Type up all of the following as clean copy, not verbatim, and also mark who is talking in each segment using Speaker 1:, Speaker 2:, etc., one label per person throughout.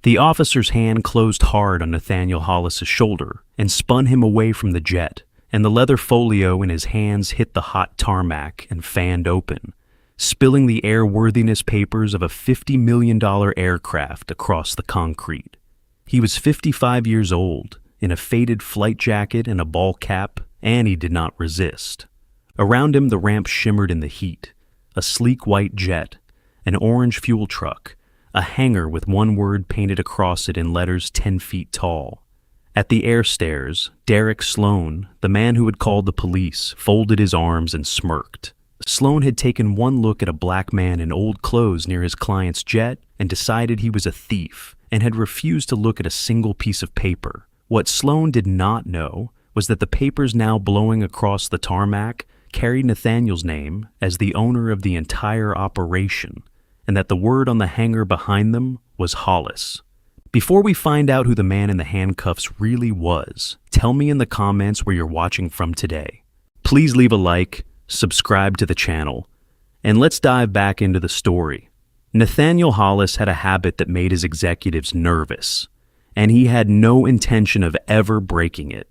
Speaker 1: The officer's hand closed hard on Nathaniel Hollis's shoulder and spun him away from the jet, and the leather folio in his hands hit the hot tarmac and fanned open, spilling the airworthiness papers of a $50 million aircraft across the concrete. He was 55 years old, in a faded flight jacket and a ball cap, and he did not resist. Around him the ramp shimmered in the heat, a sleek white jet, an orange fuel truck, a hangar with one word painted across it in letters 10 feet tall. At the air stairs, Derek Sloan, the man who had called the police, folded his arms and smirked. Sloan had taken one look at a black man in old clothes near his client's jet and decided he was a thief, and had refused to look at a single piece of paper. What Sloan did not know was that the papers now blowing across the tarmac carried Nathaniel's name as the owner of the entire operation, and that the word on the hangar behind them was Hollis. Before we find out who the man in the handcuffs really was, tell me in the comments where you're watching from today. Please leave a like, subscribe to the channel, and let's dive back into the story. Nathaniel Hollis had a habit that made his executives nervous, and he had no intention of ever breaking it.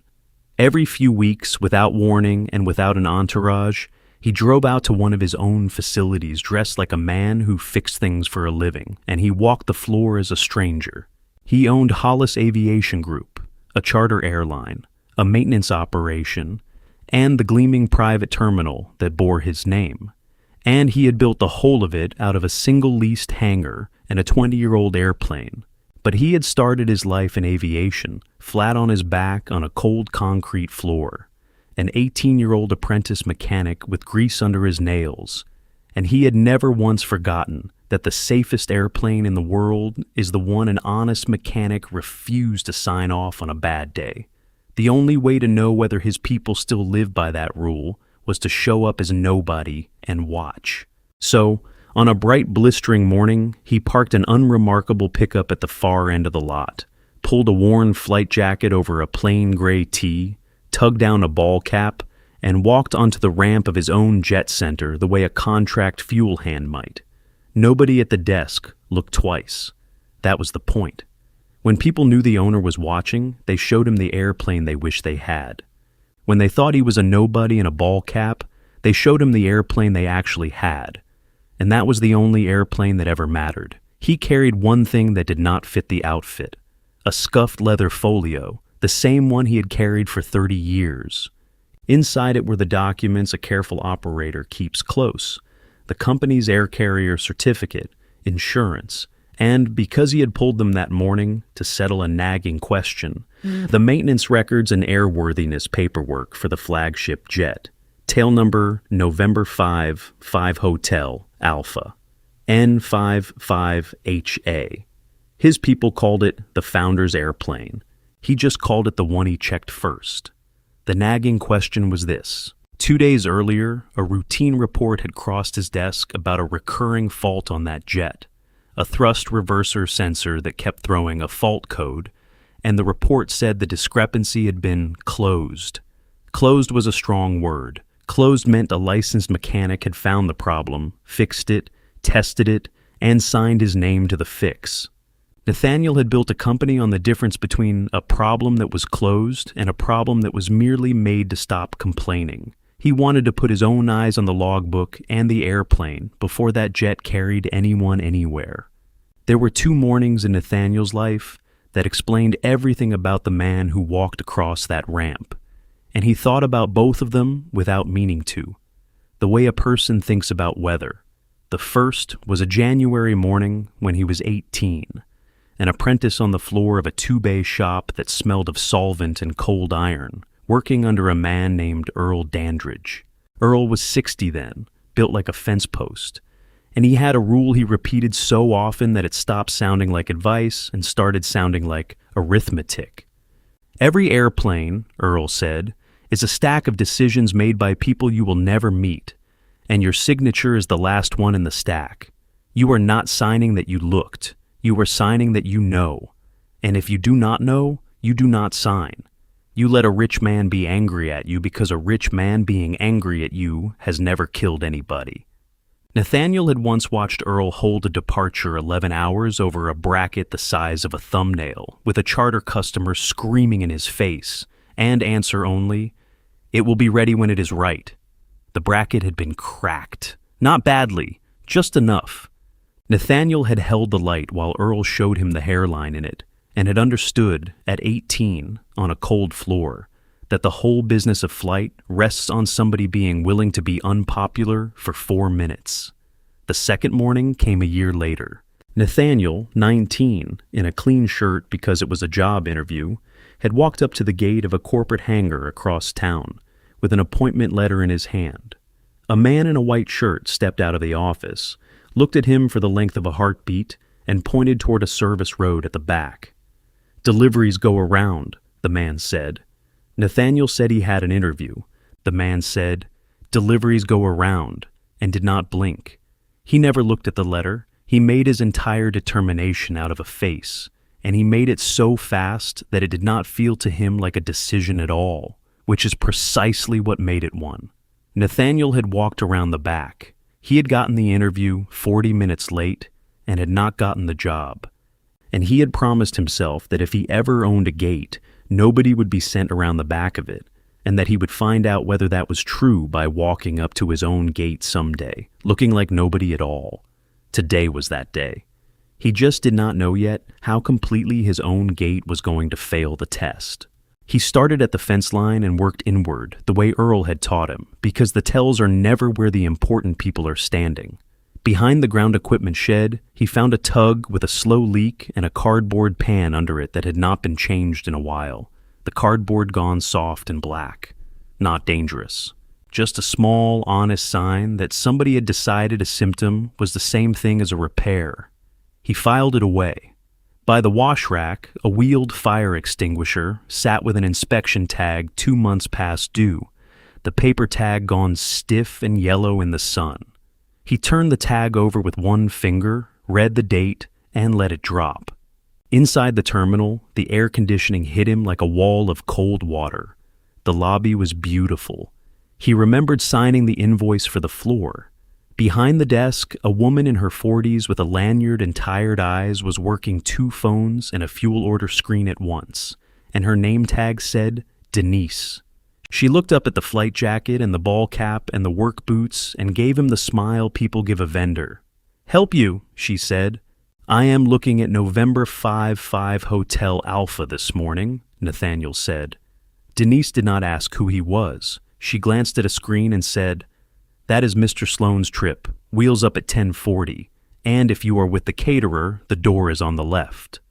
Speaker 1: Every few weeks, without warning and without an entourage, he drove out to one of his own facilities dressed like a man who fixed things for a living, and he walked the floor as a stranger. He owned Hollis Aviation Group, a charter airline, a maintenance operation, and the gleaming private terminal that bore his name. And he had built the whole of it out of a single leased hangar and a 20-year-old airplane. But he had started his life in aviation, flat on his back on a cold concrete floor, an 18-year-old apprentice mechanic with grease under his nails, and he had never once forgotten that the safest airplane in the world is the one an honest mechanic refused to sign off on a bad day. The only way to know whether his people still lived by that rule was to show up as nobody and watch. So, on a bright, blistering morning, he parked an unremarkable pickup at the far end of the lot, pulled a worn flight jacket over a plain gray tee, tugged down a ball cap, and walked onto the ramp of his own jet center the way a contract fuel hand might. Nobody at the desk looked twice. That was the point. When people knew the owner was watching, they showed him the airplane they wished they had. When they thought he was a nobody in a ball cap, they showed him the airplane they actually had. And that was the only airplane that ever mattered. He carried one thing that did not fit the outfit, a scuffed leather folio, the same one he had carried for 30 years. Inside it were the documents a careful operator keeps close, the company's air carrier certificate, insurance, and because he had pulled them that morning to settle a nagging question, the maintenance records and airworthiness paperwork for the flagship jet. Tail number November 5 Hotel Alpha, N55HA. His people called it the founder's airplane. He just called it the one he checked first. The nagging question was this. 2 days earlier, a routine report had crossed his desk about a recurring fault on that jet, a thrust reverser sensor that kept throwing a fault code, and the report said the discrepancy had been closed. Closed was a strong word. Closed meant a licensed mechanic had found the problem, fixed it, tested it, and signed his name to the fix. Nathaniel had built a company on the difference between a problem that was closed and a problem that was merely made to stop complaining. He wanted to put his own eyes on the logbook and the airplane before that jet carried anyone anywhere. There were 2 mornings in Nathaniel's life that explained everything about the man who walked across that ramp. And he thought about both of them without meaning to, the way a person thinks about weather. The first was a January morning when he was 18, an apprentice on the floor of a 2-bay shop that smelled of solvent and cold iron, working under a man named Earl Dandridge. Earl was 60 then, built like a fence post, and he had a rule he repeated so often that it stopped sounding like advice and started sounding like arithmetic. Every airplane, Earl said, is a stack of decisions made by people you will never meet, and your signature is the last one in the stack. You are not signing that you looked. You are signing that you know. And if you do not know, you do not sign. You let a rich man be angry at you because a rich man being angry at you has never killed anybody. Nathaniel had once watched Earl hold a departure 11 hours over a bracket the size of a thumbnail, with a charter customer screaming in his face, and answer only, "It will be ready when it is right." The bracket had been cracked. Not badly, just enough. Nathaniel had held the light while Earl showed him the hairline in it, and had understood, at 18, on a cold floor, that the whole business of flight rests on somebody being willing to be unpopular for 4 minutes. The second morning came a year later. Nathaniel, 19, in a clean shirt because it was a job interview, had walked up to the gate of a corporate hangar across town, with an appointment letter in his hand. A man in a white shirt stepped out of the office, looked at him for the length of a heartbeat, and pointed toward a service road at the back. "Deliveries go around," the man said. Nathaniel said he had an interview. The man said, "Deliveries go around," and did not blink. He never looked at the letter. He made his entire determination out of a face, and he made it so fast that it did not feel to him like a decision at all, which is precisely what made it one. Nathaniel had walked around the back. He had gotten the interview 40 minutes late and had not gotten the job. And he had promised himself that if he ever owned a gate, nobody would be sent around the back of it, and that he would find out whether that was true by walking up to his own gate someday, looking like nobody at all. Today was that day. He just did not know yet how completely his own gate was going to fail the test. He started at the fence line and worked inward, the way Earl had taught him, because the tells are never where the important people are standing. Behind the ground equipment shed, he found a tug with a slow leak and a cardboard pan under it that had not been changed in a while, the cardboard gone soft and black. Not dangerous. Just a small, honest sign that somebody had decided a symptom was the same thing as a repair. He filed it away. By the wash rack, a wheeled fire extinguisher sat with an inspection tag 2 months past due, the paper tag gone stiff and yellow in the sun. He turned the tag over with one finger, read the date, and let it drop. Inside the terminal, the air conditioning hit him like a wall of cold water. The lobby was beautiful. He remembered signing the invoice for the floor. Behind the desk, a woman in her 40s with a lanyard and tired eyes was working 2 phones and a fuel order screen at once, and her name tag said, Denise. She looked up at the flight jacket and the ball cap and the work boots and gave him the smile people give a vendor. "Help you," she said. "I am looking at November 5 Hotel Alpha this morning," Nathaniel said. Denise did not ask who he was. She glanced at a screen and said, "That is Mr. Sloane's trip. Wheels up at 10:40. And if you are with the caterer, the door is on the left."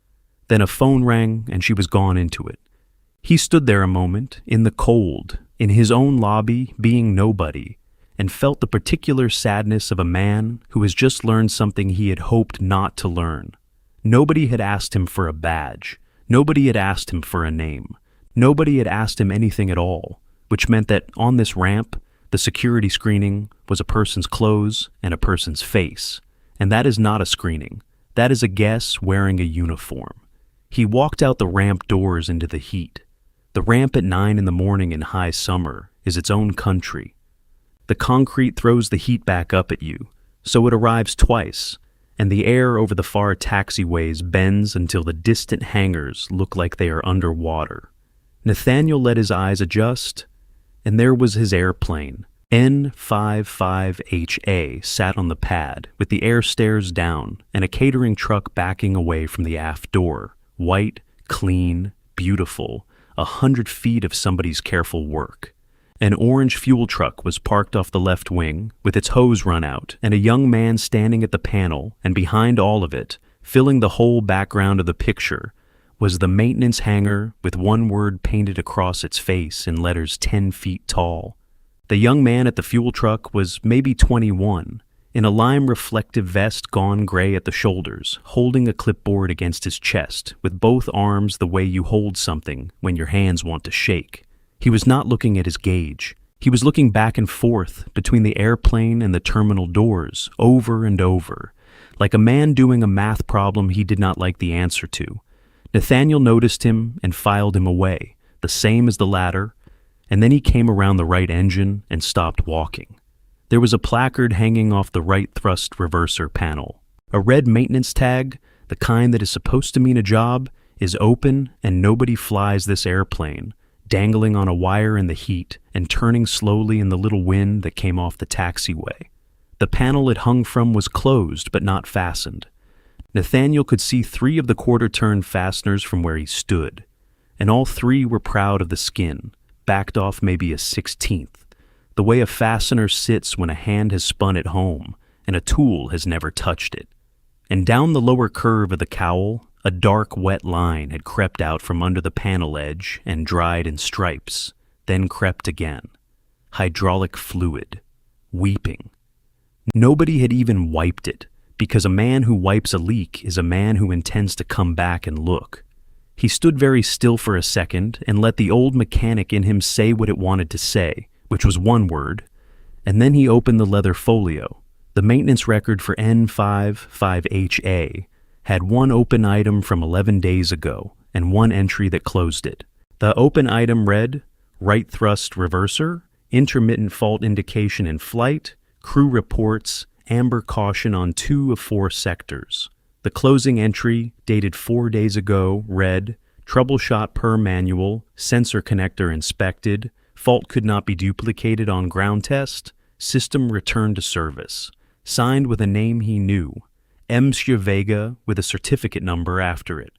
Speaker 1: Then a phone rang and she was gone into it. He stood there a moment, in the cold, in his own lobby, being nobody, and felt the particular sadness of a man who has just learned something he had hoped not to learn. Nobody had asked him for a badge. Nobody had asked him for a name. Nobody had asked him anything at all, which meant that on this ramp, the security screening was a person's clothes and a person's face. And that is not a screening. That is a guest wearing a uniform. He walked out the ramp doors into the heat. The ramp at 9 in the morning in high summer is its own country. The concrete throws the heat back up at you, so it arrives twice, and the air over the far taxiways bends until the distant hangars look like they are underwater. Nathaniel let his eyes adjust, and there was his airplane. N55HA sat on the pad, with the air stairs down, and a catering truck backing away from the aft door. White, clean, beautiful, 100 feet of somebody's careful work. An orange fuel truck was parked off the left wing, with its hose run out, and a young man standing at the panel, and behind all of it, filling the whole background of the picture, was the maintenance hangar with one word painted across its face in letters 10 feet tall. The young man at the fuel truck was maybe 21, in a lime-reflective vest gone gray at the shoulders, holding a clipboard against his chest, with both arms the way you hold something when your hands want to shake. He was not looking at his gauge. He was looking back and forth between the airplane and the terminal doors, over and over, like a man doing a math problem he did not like the answer to. Nathaniel noticed him and filed him away, the same as the ladder, and then he came around the right engine and stopped walking. There was a placard hanging off the right thrust reverser panel. A red maintenance tag, the kind that is supposed to mean a job, is open and nobody flies this airplane, dangling on a wire in the heat and turning slowly in the little wind that came off the taxiway. The panel it hung from was closed but not fastened. Nathaniel could see 3 of the quarter-turn fasteners from where he stood, and all 3 were proud of the skin, backed off maybe a 16th, the way a fastener sits when a hand has spun at home and a tool has never touched it. And down the lower curve of the cowl, a dark, wet line had crept out from under the panel edge and dried in stripes, then crept again. Hydraulic fluid. Weeping. Nobody had even wiped it, because a man who wipes a leak is a man who intends to come back and look. He stood very still for a second and let the old mechanic in him say what it wanted to say, which was one word, and then he opened the leather folio. The maintenance record for N55HA had one open item from 11 days ago and one entry that closed it. The open item read, right thrust reverser, intermittent fault indication in flight, crew reports, amber caution on 2 of 4 sectors. The closing entry, dated 4 days ago, read, troubleshot per manual, sensor connector inspected, fault could not be duplicated on ground test, system returned to service. Signed with a name he knew, M. Vega, with a certificate number after it.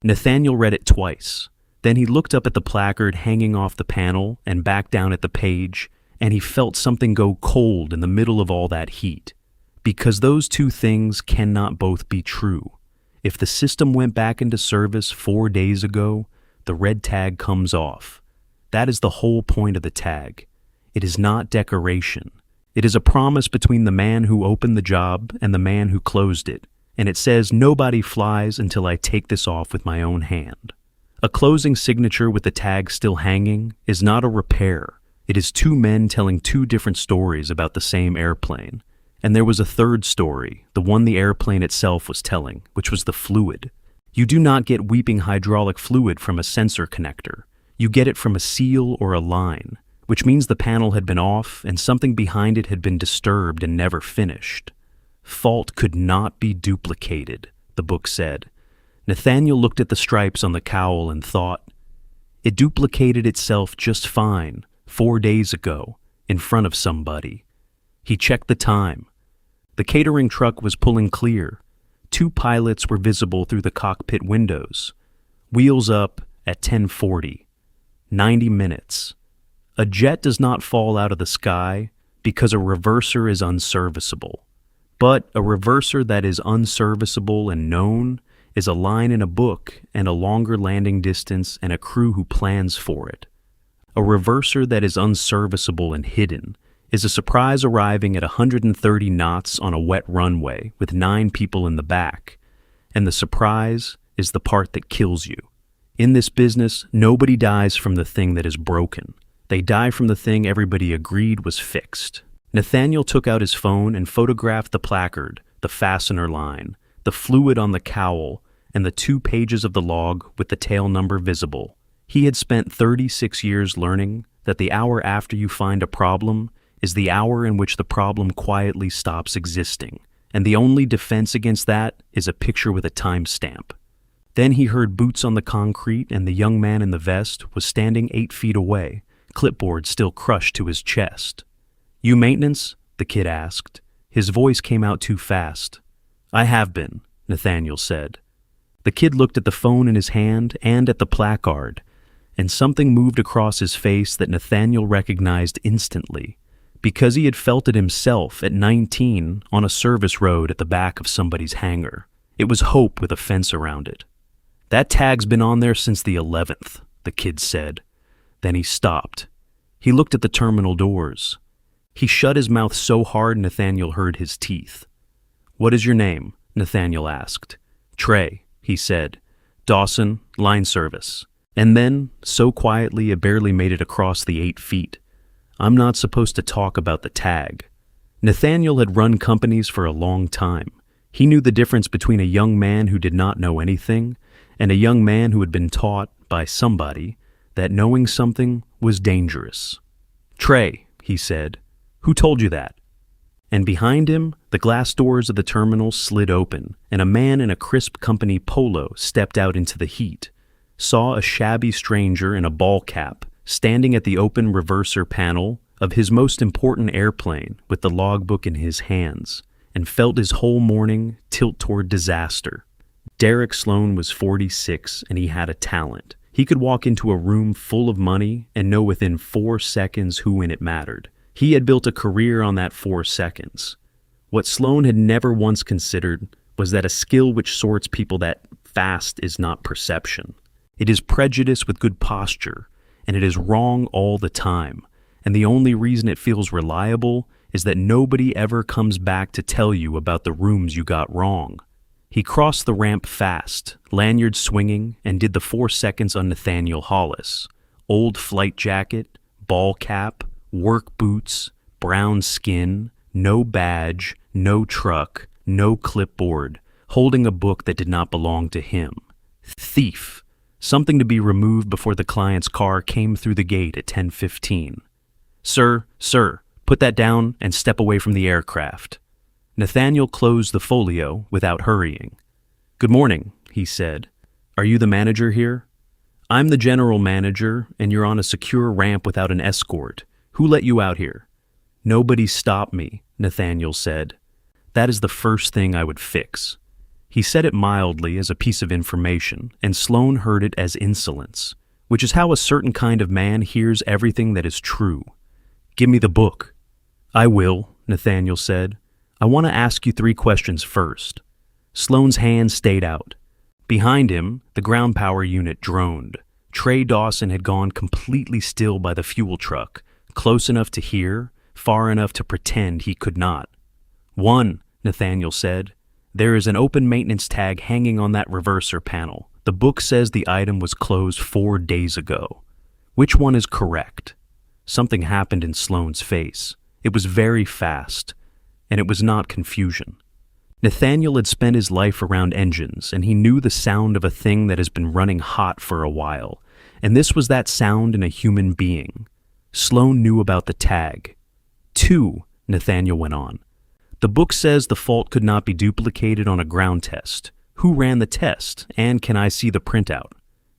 Speaker 1: Nathaniel read it twice. Then he looked up at the placard hanging off the panel and back down at the page, and he felt something go cold in the middle of all that heat. Because those 2 things cannot both be true. If the system went back into service 4 days ago, the red tag comes off. That is the whole point of the tag. It is not decoration. It is a promise between the man who opened the job and the man who closed it, and it says nobody flies until I take this off with my own hand. A closing signature with the tag still hanging is not a repair. It is 2 men telling 2 different stories about the same airplane. And there was a third story, the one the airplane itself was telling, which was the fluid. You do not get weeping hydraulic fluid from a sensor connector. You get it from a seal or a line, which means the panel had been off and something behind it had been disturbed and never finished. Fault could not be duplicated, the book said. Nathaniel looked at the stripes on the cowl and thought, it duplicated itself just fine 4 days ago in front of somebody. He checked the time. The catering truck was pulling clear. 2 pilots were visible through the cockpit windows. Wheels up at 10:40. 90 minutes. A jet does not fall out of the sky because a reverser is unserviceable. But a reverser that is unserviceable and known is a line in a book and a longer landing distance and a crew who plans for it. A reverser that is unserviceable and hidden is a surprise arriving at 130 knots on a wet runway with 9 people in the back, and the surprise is the part that kills you. In this business, nobody dies from the thing that is broken. They die from the thing everybody agreed was fixed. Nathaniel took out his phone and photographed the placard, the fastener line, the fluid on the cowl, and the 2 pages of the log with the tail number visible. He had spent 36 years learning that the hour after you find a problem is the hour in which the problem quietly stops existing, and the only defense against that is a picture with a timestamp. Then he heard boots on the concrete, and the young man in the vest was standing 8 feet away, clipboard still crushed to his chest. You maintenance? The kid asked. His voice came out too fast. I have been, Nathaniel said. The kid looked at the phone in his hand and at the placard, and something moved across his face that Nathaniel recognized instantly, because he had felt it himself at 19 on a service road at the back of somebody's hangar. It was hope with a fence around it. That tag's been on there since the 11th, the kid said. Then he stopped. He looked at the terminal doors. He shut his mouth so hard Nathaniel heard his teeth. What is your name? Nathaniel asked. Trey, he said. Dawson, line service. And then, so quietly it barely made it across the 8 feet. I'm not supposed to talk about the tag. Nathaniel had run companies for a long time. He knew the difference between a young man who did not know anything and a young man who had been taught by somebody that knowing something was dangerous. Trey, he said, who told you that? And behind him, the glass doors of the terminal slid open, and a man in a crisp company polo stepped out into the heat, saw a shabby stranger in a ballcap standing at the open reverser panel of his most important airplane with the logbook in his hands, and felt his whole morning tilt toward disaster. Derek Sloan was 46, and he had a talent. He could walk into a room full of money and know within 4 seconds who in it mattered. He had built a career on that 4 seconds. What Sloan had never once considered was that a skill which sorts people that fast is not perception. It is prejudice with good posture, and it is wrong all the time. And the only reason it feels reliable is that nobody ever comes back to tell you about the rooms you got wrong. He crossed the ramp fast, lanyard swinging, and did the 4 seconds on Nathaniel Hollis. Old flight jacket, ball cap, work boots, brown skin, no badge, no truck, no clipboard, holding a book that did not belong to him. Thief. Something to be removed before the client's car came through the gate at 10:15. Sir, put that down and step away from the aircraft. Nathaniel closed the folio without hurrying. Good morning, he said. Are you the manager here? I'm the general manager, and you're on a secure ramp without an escort. Who let you out here? Nobody stopped me, Nathaniel said. That is the first thing I would fix. He said it mildly as a piece of information, and Sloan heard it as insolence, which is how a certain kind of man hears everything that is true. Give me the book. I will, Nathaniel said. I want to ask you 3 questions first. Sloan's hand stayed out. Behind him, the ground power unit droned. Trey Dawson had gone completely still by the fuel truck, close enough to hear, far enough to pretend he could not. 1, Nathaniel said. There is an open maintenance tag hanging on that reverser panel. The book says the item was closed 4 days ago. Which one is correct? Something happened in Sloan's face. It was very fast, and it was not confusion. Nathaniel had spent his life around engines, and he knew the sound of a thing that has been running hot for a while, and this was that sound in a human being. Sloan knew about the tag. 2, Nathaniel went on. The book says the fault could not be duplicated on a ground test. Who ran the test, and can I see the printout?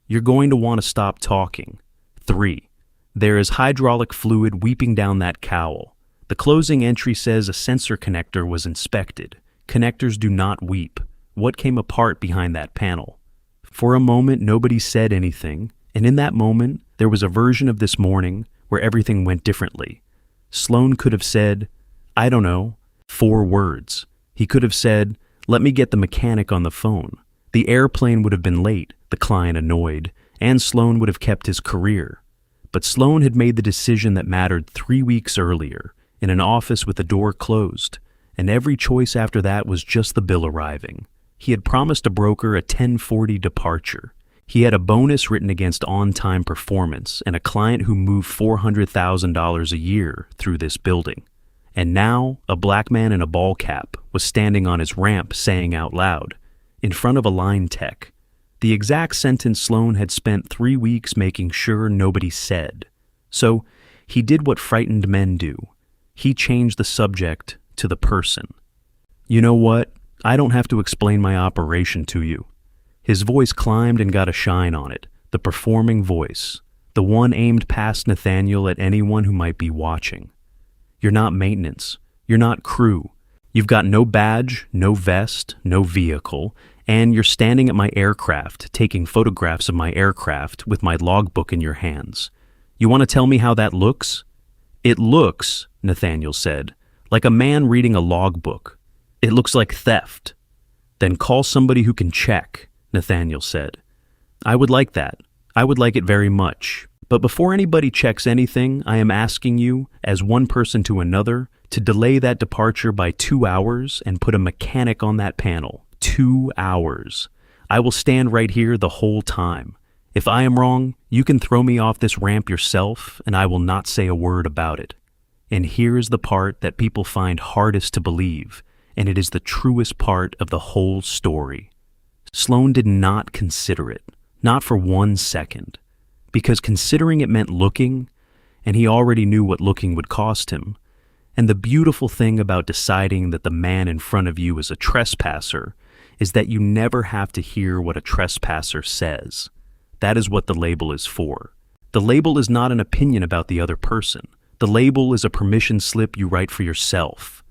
Speaker 1: You're going to want to stop talking. 3, there is hydraulic fluid weeping down that cowl. The closing entry says a sensor connector was inspected. Connectors do not weep. What came apart behind that panel? For a moment, nobody said anything, and in that moment, there was a version of this morning where everything went differently. Sloan could have said, I don't know, 4 words. He could have said, let me get the mechanic on the phone. The airplane would have been late, the client annoyed, and Sloan would have kept his career. But Sloan had made the decision that mattered 3 weeks earlier, in an office with the door closed, and every choice after that was just the bill arriving. He had promised a broker a 10:40 departure. He had a bonus written against on-time performance and a client who moved $400,000 a year through this building. And now, a black man in a ball cap was standing on his ramp saying out loud, in front of a line tech, the exact sentence Sloan had spent 3 weeks making sure nobody said. So, he did what frightened men do. He changed the subject to the person. You know what? I don't have to explain my operation to you. His voice climbed and got a shine on it, the performing voice, the one aimed past Nathaniel at anyone who might be watching. You're not maintenance. You're not crew. You've got no badge, no vest, no vehicle, and you're standing at my aircraft, taking photographs of my aircraft with my logbook in your hands. You want to tell me how that looks? It looks, Nathaniel said, like a man reading a logbook. It looks like theft. Then call somebody who can check, Nathaniel said. I would like that. I would like it very much. But before anybody checks anything, I am asking you, as one person to another, to delay that departure by 2 hours and put a mechanic on that panel. 2 hours. I will stand right here the whole time. If I am wrong, you can throw me off this ramp yourself, and I will not say a word about it. And here is the part that people find hardest to believe, and it is the truest part of the whole story. Sloan did not consider it, not for 1 second, because considering it meant looking, and he already knew what looking would cost him, And the beautiful thing about deciding that the man in front of you is a trespasser is that you never have to hear what a trespasser says. That is what the label is for. The label is not an opinion about the other person. The label is a permission slip you write for yourself.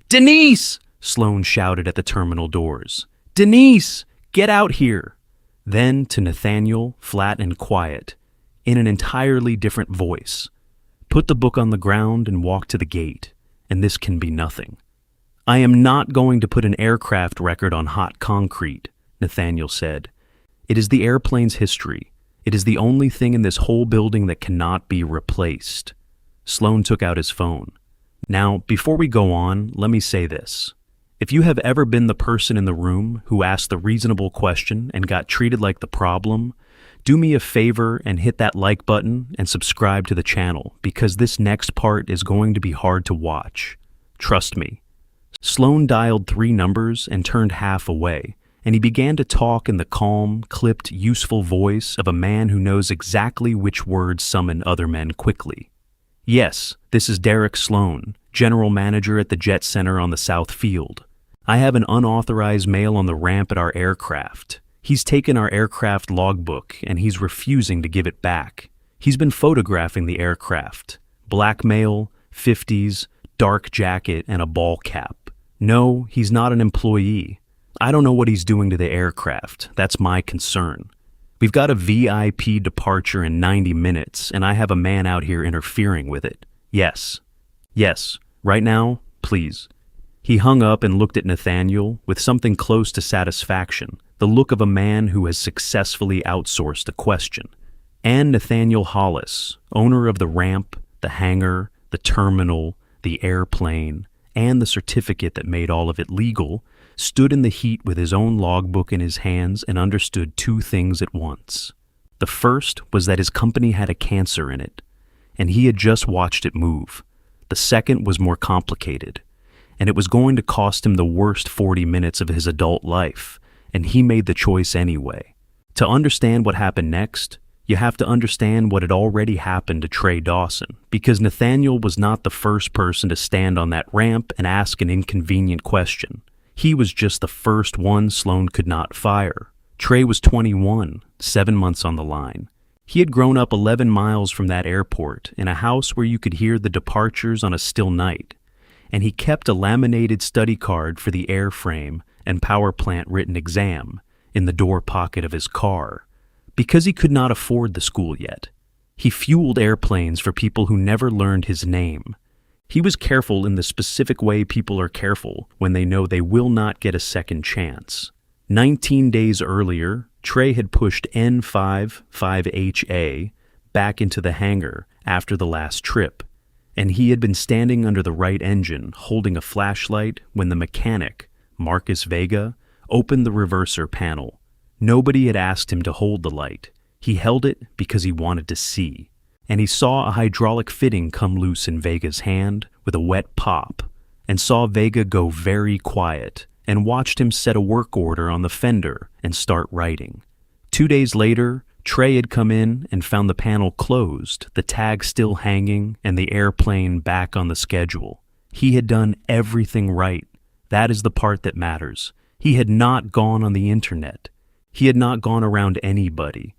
Speaker 1: "Denise!" Sloan shouted at the terminal doors. "Denise! Get out here!" Then to Nathaniel, flat and quiet, in an entirely different voice. "Put the book on the ground and walk to the gate, and this can be nothing." "I am not going to put an aircraft record on hot concrete," Nathaniel said. "It is the airplane's history. It is the only thing in this whole building that cannot be replaced." Sloan took out his phone. "Now, before we go on, let me say this. If you have ever been the person in the room who asked the reasonable question and got treated like the problem, do me a favor and hit that like button and subscribe to the channel, because this next part is going to be hard to watch. Trust me." Sloan dialed 3 numbers and turned half away, and he began to talk in the calm, clipped, useful voice of a man who knows exactly which words summon other men quickly. "Yes, this is Derek Sloan, general manager at the Jet Center on the South Field. I have an unauthorized male on the ramp at our aircraft. He's taken our aircraft logbook and he's refusing to give it back. He's been photographing the aircraft. Black male, 50s, dark jacket, and a ball cap. No, he's not an employee. I don't know what he's doing to the aircraft. That's my concern. We've got a VIP departure in 90 minutes, and I have a man out here interfering with it. Yes. Yes. Right now, please." He hung up and looked at Nathaniel with something close to satisfaction, the look of a man who has successfully outsourced a question. And Nathaniel Hollis, owner of the ramp, the hangar, the terminal, the airplane, and the certificate that made all of it legal, stood in the heat with his own logbook in his hands and understood 2 things at once. The first was that his company had a cancer in it, and he had just watched it move. The second was more complicated, and it was going to cost him the worst 40 minutes of his adult life, and he made the choice anyway. To understand what happened next, you have to understand what had already happened to Trey Dawson, because Nathaniel was not the first person to stand on that ramp and ask an inconvenient question. He was just the first one Sloan could not fire. Trey was 21, 7 months on the line. He had grown up 11 miles from that airport in a house where you could hear the departures on a still night, and he kept a laminated study card for the airframe and power plant written exam in the door pocket of his car, because he could not afford the school yet. He fueled airplanes for people who never learned his name. He was careful in the specific way people are careful when they know they will not get a second chance. 19 days earlier, Trey had pushed N55HA back into the hangar after the last trip, and he had been standing under the right engine holding a flashlight when the mechanic, Marcus Vega, opened the reverser panel. Nobody had asked him to hold the light. He held it because he wanted to see. And he saw a hydraulic fitting come loose in Vega's hand with a wet pop, and saw Vega go very quiet, and watched him set a work order on the fender and start writing. 2 days later, Trey had come in and found the panel closed, the tag still hanging, and the airplane back on the schedule. He had done everything right. That is the part that matters. He had not gone on the internet. He had not gone around anybody.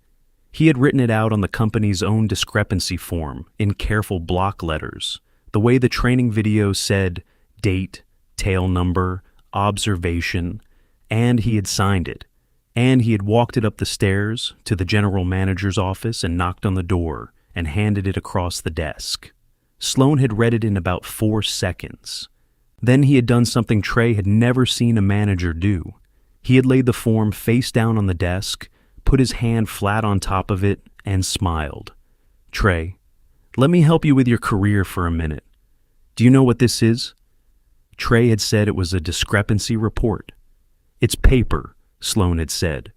Speaker 1: He had written it out on the company's own discrepancy form in careful block letters, the way the training video said date, tail number, observation, and he had signed it. And he had walked it up the stairs to the general manager's office and knocked on the door and handed it across the desk. Sloan had read it in about 4 seconds. Then he had done something Trey had never seen a manager do. He had laid the form face down on the desk, put his hand flat on top of it, and smiled. "Trey, let me help you with your career for a minute. Do you know what this is?" Trey had said it was a discrepancy report. "It's paper," Sloan had said.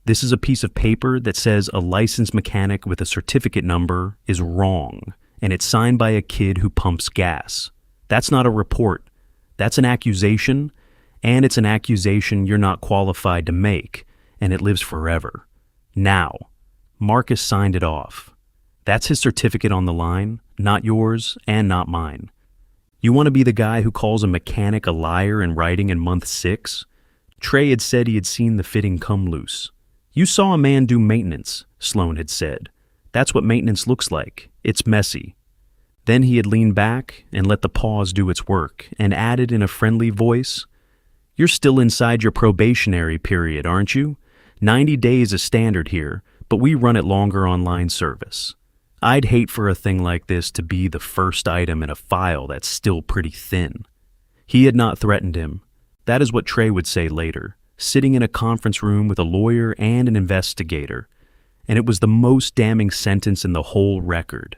Speaker 1: "This is a piece of paper that says a licensed mechanic with a certificate number is wrong, and it's signed by a kid who pumps gas. That's not a report. That's an accusation, and it's an accusation you're not qualified to make, and it lives forever. Now." Marcus signed it off. "That's his certificate on the line, not yours and not mine. You want to be the guy who calls a mechanic a liar in writing in month 6? Trey had said he had seen the fitting come loose. You saw a man do maintenance, Sloan had said. That's what maintenance looks like. It's messy. Then he had leaned back and let the pause do its work and added in a friendly voice, You're still inside your probationary period, aren't you? 90 days is standard here, but we run it longer on line service. I'd hate for a thing like this to be the first item in a file that's still pretty thin. He had not threatened him. That is what Trey would say later, sitting in a conference room with a lawyer and an investigator. And it was the most damning sentence in the whole record.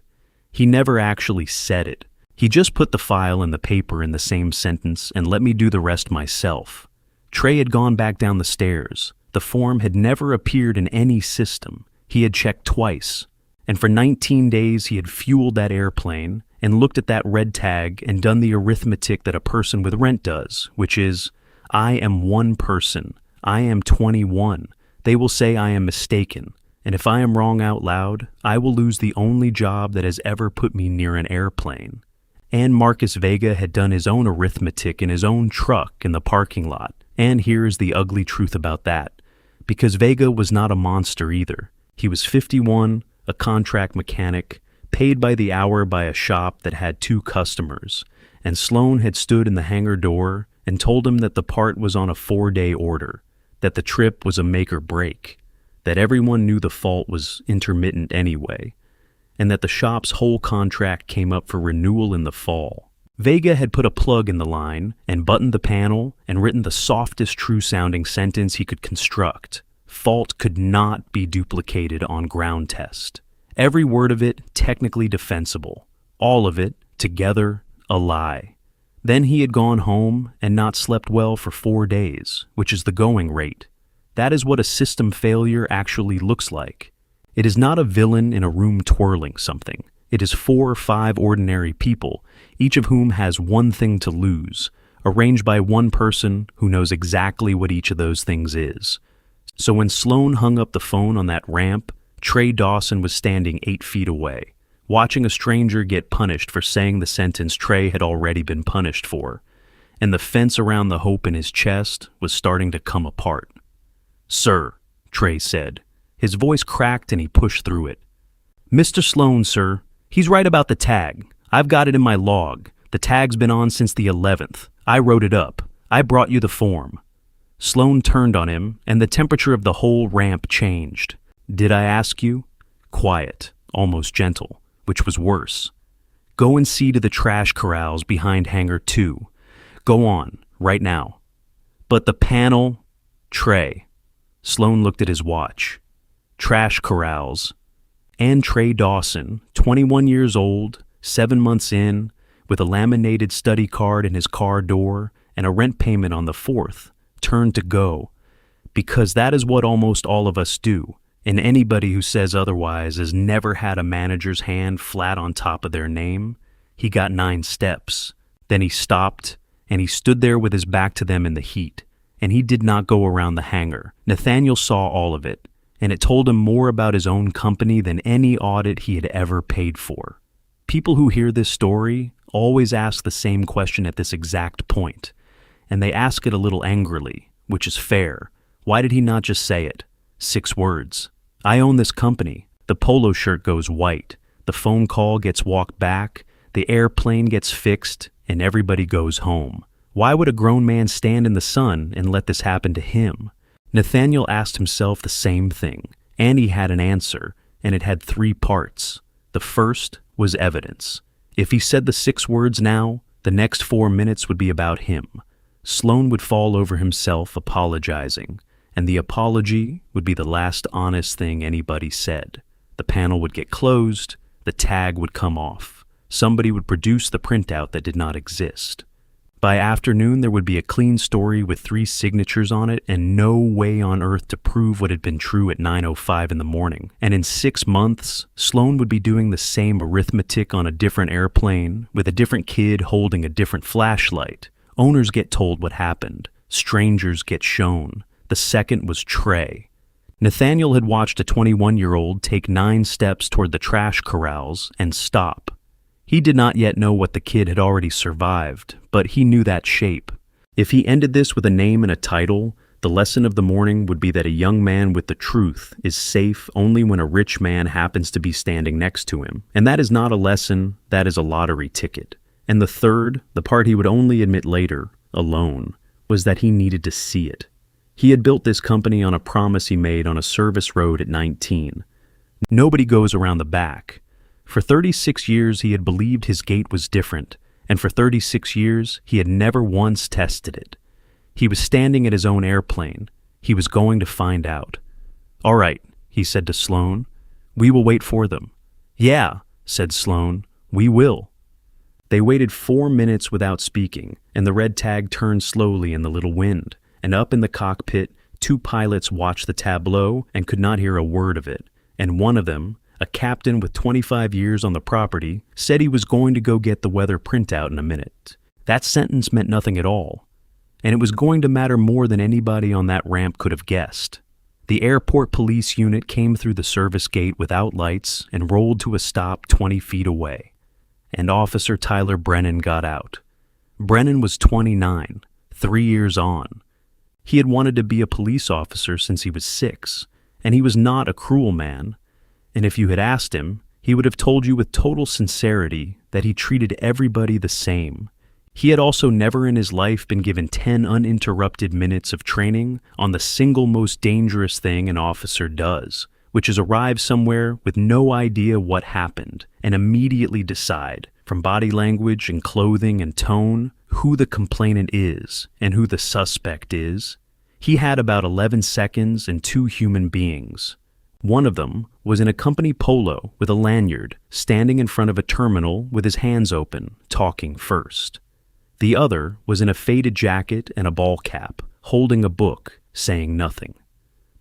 Speaker 1: He never actually said it. He just put the file and the paper in the same sentence and let me do the rest myself. Trey had gone back down the stairs. The form had never appeared in any system. He had checked twice. And for 19 days he had fueled that airplane and looked at that red tag and done the arithmetic that a person with rent does, which is, I am one person. I am 21. They will say I am mistaken. And if I am wrong out loud, I will lose the only job that has ever put me near an airplane. And Marcus Vega had done his own arithmetic in his own truck in the parking lot. And here is the ugly truth about that. Because Vega was not a monster either. He was 51, a contract mechanic, paid by the hour by a shop that had 2 customers. And Sloan had stood in the hangar door and told him that the part was on a 4-day order, that the trip was a make or break, that everyone knew the fault was intermittent anyway, and that the shop's whole contract came up for renewal in the fall. Vega had put a plug in the line and buttoned the panel and written the softest true-sounding sentence he could construct. Fault could not be duplicated on ground test. Every word of it technically defensible. All of it, together, a lie. Then he had gone home and not slept well for 4 days, which is the going rate. That is what a system failure actually looks like. It is not a villain in a room twirling something. It is 4 or 5 ordinary people, each of whom has one thing to lose, arranged by one person who knows exactly what each of those things is. So when Sloan hung up the phone on that ramp, Trey Dawson was standing 8 feet away, watching a stranger get punished for saying the sentence Trey had already been punished for, and the fence around the hope in his chest was starting to come apart. Sir, Trey said. His voice cracked and he pushed through it. Mr. Sloan, sir. He's right about the tag. I've got it in my log. The tag's been on since the 11th. I wrote it up. I brought you the form. Sloan turned on him, and the temperature of the whole ramp changed. Did I ask you? Quiet, almost gentle, which was worse. Go and see to the trash corrals behind hangar 2. Go on, right now. But the panel... Trey. Sloan looked at his watch. Trash corrals. And Trey Dawson, 21 years old, 7 months in, with a laminated study card in his car door and a rent payment on the 4th, turned to go. Because that is what almost all of us do, and anybody who says otherwise has never had a manager's hand flat on top of their name. He got 9 steps. Then he stopped, and he stood there with his back to them in the heat. And he did not go around the hangar. Nathaniel saw all of it, and it told him more about his own company than any audit he had ever paid for. People who hear this story always ask the same question at this exact point, and they ask it a little angrily, which is fair. Why did he not just say it? 6 words. I own this company. The polo shirt goes white. The phone call gets walked back. The airplane gets fixed, and everybody goes home. Why would a grown man stand in the sun and let this happen to him? Nathaniel asked himself the same thing, and he had an answer, and it had 3 parts. The first was evidence. If he said the 6 words now, the next 4 minutes would be about him. Sloan would fall over himself apologizing, and the apology would be the last honest thing anybody said. The panel would get closed, the tag would come off. Somebody would produce the printout that did not exist. By afternoon, there would be a clean story with 3 signatures on it and no way on earth to prove what had been true at 9:05 in the morning. And in 6 months, Sloan would be doing the same arithmetic on a different airplane with a different kid holding a different flashlight. Owners get told what happened. Strangers get shown. The second was Trey. Nathaniel had watched a 21-year-old take 9 steps toward the trash corrals and stop. He did not yet know what the kid had already survived, but he knew that shape. If he ended this with a name and a title, the lesson of the morning would be that a young man with the truth is safe only when a rich man happens to be standing next to him. And that is not a lesson, that is a lottery ticket. And the third, the part he would only admit later, alone, was that he needed to see it. He had built this company on a promise he made on a service road at 19. Nobody goes around the back. For 36 years he had believed his gate was different, and for 36 years he had never once tested it. He was standing at his own airplane. He was going to find out. "All right," he said to Sloan. "We will wait for them." "Yeah," said Sloan, "we will." They waited 4 minutes without speaking, and the red tag turned slowly in the little wind, and up in the cockpit, 2 pilots watched the tableau and could not hear a word of it, and one of them, a captain with 25 years on the property, said he was going to go get the weather printout in a minute. That sentence meant nothing at all, and it was going to matter more than anybody on that ramp could have guessed. The airport police unit came through the service gate without lights and rolled to a stop 20 feet away. And Officer Tyler Brennan got out. Brennan was 29, 3 years on. He had wanted to be a police officer since he was 6, and he was not a cruel man. And if you had asked him, he would have told you with total sincerity that he treated everybody the same. He had also never in his life been given 10 uninterrupted minutes of training on the single most dangerous thing an officer does, which is arrive somewhere with no idea what happened and immediately decide, from body language and clothing and tone, who the complainant is and who the suspect is. He had about 11 seconds and 2 human beings. One of them was in a company polo with a lanyard, standing in front of a terminal with his hands open, talking first. The other was in a faded jacket and a ball cap, holding a book, saying nothing.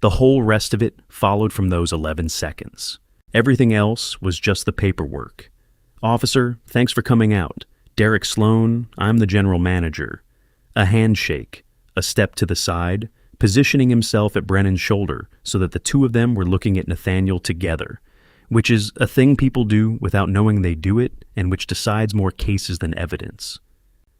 Speaker 1: The whole rest of it followed from those 11 seconds. Everything else was just the paperwork. "Officer, thanks for coming out. Derek Sloan, I'm the general manager." A handshake, a step to the side, positioning himself at Brennan's shoulder so that the 2 of them were looking at Nathaniel together, which is a thing people do without knowing they do it and which decides more cases than evidence.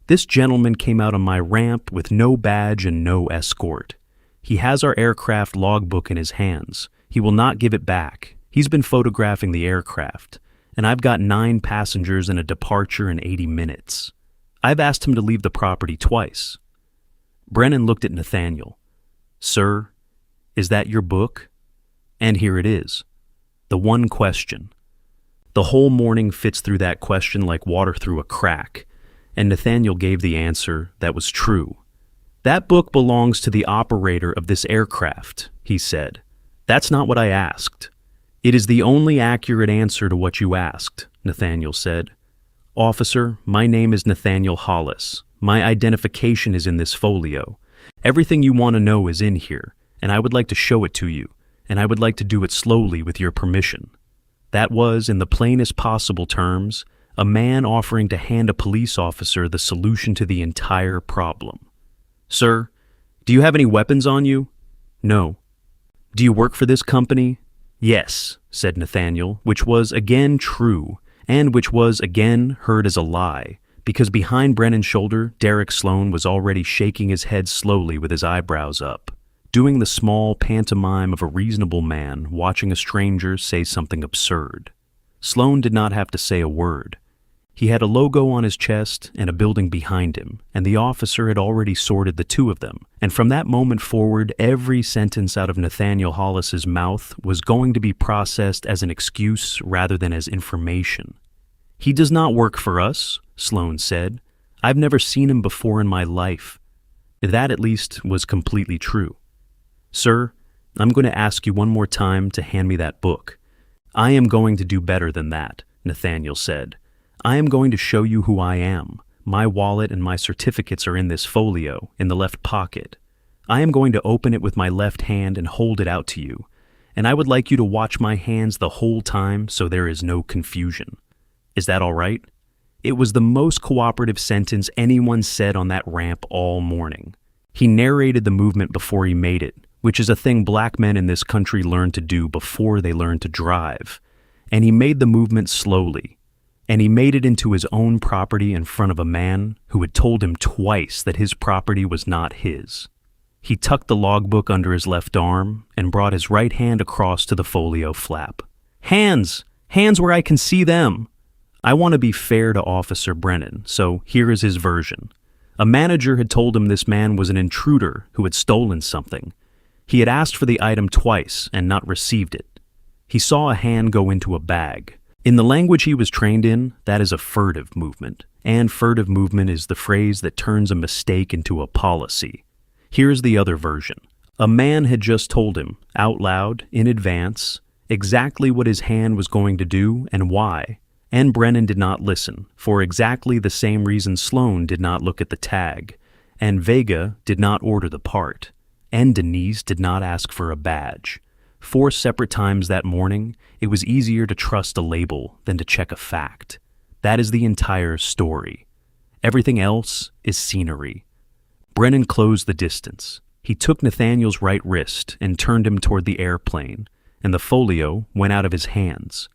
Speaker 1: "This gentleman came out on my ramp with no badge and no escort. He has our aircraft logbook in his hands. He will not give it back. He's been photographing the aircraft, and I've got 9 passengers and a departure in 80 minutes. I've asked him to leave the property twice." Brennan looked at Nathaniel. "Sir, is that your book?" And here it is. The one question. The whole morning fits through that question like water through a crack, and Nathaniel gave the answer that was true. "That book belongs to the operator of this aircraft," he said. "That's not what I asked." "It is the only accurate answer to what you asked," Nathaniel said. "Officer, my name is Nathaniel Hollis. My identification is in this folio. Everything you want to know is in here, and I would like to show it to you, and I would like to do it slowly with your permission." That was, in the plainest possible terms, a man offering to hand a police officer the solution to the entire problem. "Sir, do you have any weapons on you?" "No." "Do you work for this company?" "Yes," said Nathaniel, which was again true, and which was again heard as a lie, because behind Brennan's shoulder, Derek Sloan was already shaking his head slowly with his eyebrows up, doing the small pantomime of a reasonable man watching a stranger say something absurd. Sloan did not have to say a word. He had a logo on his chest and a building behind him, and the officer had already sorted the 2 of them, and from that moment forward, every sentence out of Nathaniel Hollis's mouth was going to be processed as an excuse rather than as information. "He does not work for us," Sloan said. "I've never seen him before in my life." That at least was completely true. "Sir, I'm going to ask you one more time to hand me that book." "I am going to do better than that," Nathaniel said. "I am going to show you who I am. My wallet and my certificates are in this folio, in the left pocket. I am going to open it with my left hand and hold it out to you, and I would like you to watch my hands the whole time so there is no confusion. Is that all right?" It was the most cooperative sentence anyone said on that ramp all morning. He narrated the movement before he made it, which is a thing black men in this country learn to do before they learn to drive, and he made the movement slowly. And he made it into his own property in front of a man who had told him twice that his property was not his. He tucked the logbook under his left arm and brought his right hand across to the folio flap. Hands! Hands where I can see them! I want to be fair to Officer Brennan, so here is his version. A manager had told him this man was an intruder who had stolen something. He had asked for the item twice and not received it. He saw a hand go into a bag. In the language he was trained in, that is a furtive movement, and furtive movement is the phrase that turns a mistake into a policy. Here's the other version. A man had just told him, out loud, in advance, exactly what his hand was going to do and why, and Brennan did not listen, for exactly the same reason Sloan did not look at the tag, and Vega did not order the part, and Denise did not ask for a badge. 4 separate times that morning, it was easier to trust a label than to check a fact. That is the entire story. Everything else is scenery. Brennan closed the distance. He took Nathaniel's right wrist and turned him toward the airplane, and the folio went out of his hands.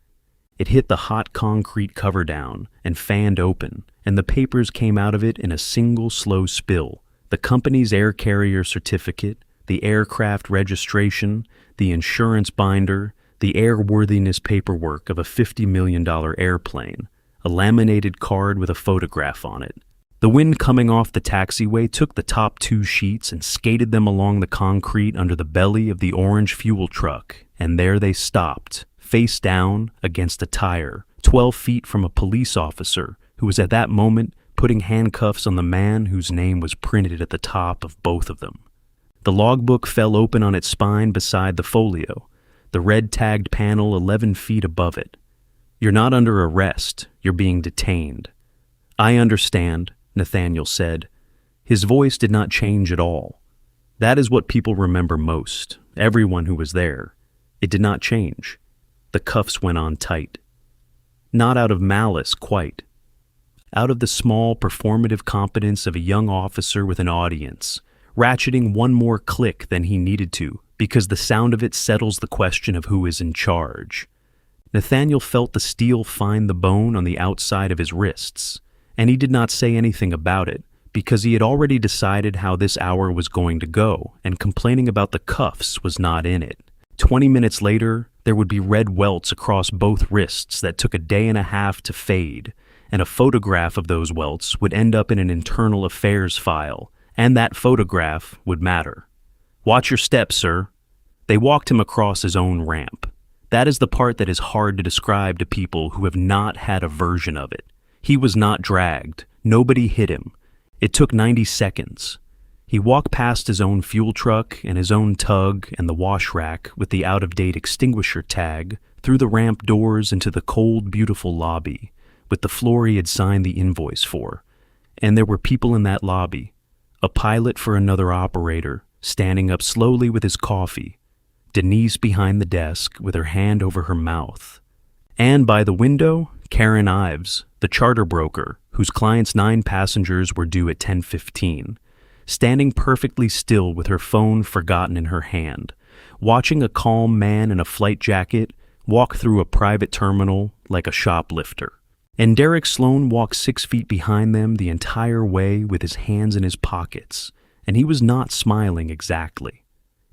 Speaker 1: It hit the hot concrete cover down and fanned open, and the papers came out of it in a single slow spill. The company's air carrier certificate, the aircraft registration, the insurance binder, the airworthiness paperwork of a $50 million airplane, a laminated card with a photograph on it. The wind coming off the taxiway took the top 2 sheets and skated them along the concrete under the belly of the orange fuel truck, and there they stopped, face down against a tire, 12 feet from a police officer who was at that moment putting handcuffs on the man whose name was printed at the top of both of them. The logbook fell open on its spine beside the folio, the red-tagged panel 11 feet above it. You're not under arrest, you're being detained. I understand, Nathaniel said. His voice did not change at all. That is what people remember most, everyone who was there. It did not change. The cuffs went on tight. Not out of malice, quite. Out of the small, performative competence of a young officer with an audience, ratcheting one more click than he needed to, because the sound of it settles the question of who is in charge. Nathaniel felt the steel find the bone on the outside of his wrists, and he did not say anything about it, because he had already decided how this hour was going to go, and complaining about the cuffs was not in it. 20 minutes later, there would be red welts across both wrists that took a day and a half to fade, and a photograph of those welts would end up in an internal affairs file, and that photograph would matter. Watch your step, sir. They walked him across his own ramp. That is the part that is hard to describe to people who have not had a version of it. He was not dragged. Nobody hit him. It took 90 seconds. He walked past his own fuel truck and his own tug and the wash rack with the out-of-date extinguisher tag, through the ramp doors into the cold, beautiful lobby, with the floor he had signed the invoice for. And there were people in that lobby. A pilot for another operator, standing up slowly with his coffee. Denise behind the desk with her hand over her mouth. And by the window, Karen Ives, the charter broker, whose client's 9 passengers were due at 10:15, standing perfectly still with her phone forgotten in her hand, watching a calm man in a flight jacket walk through a private terminal like a shoplifter. And Derek Sloan walked 6 feet behind them the entire way with his hands in his pockets, and he was not smiling exactly.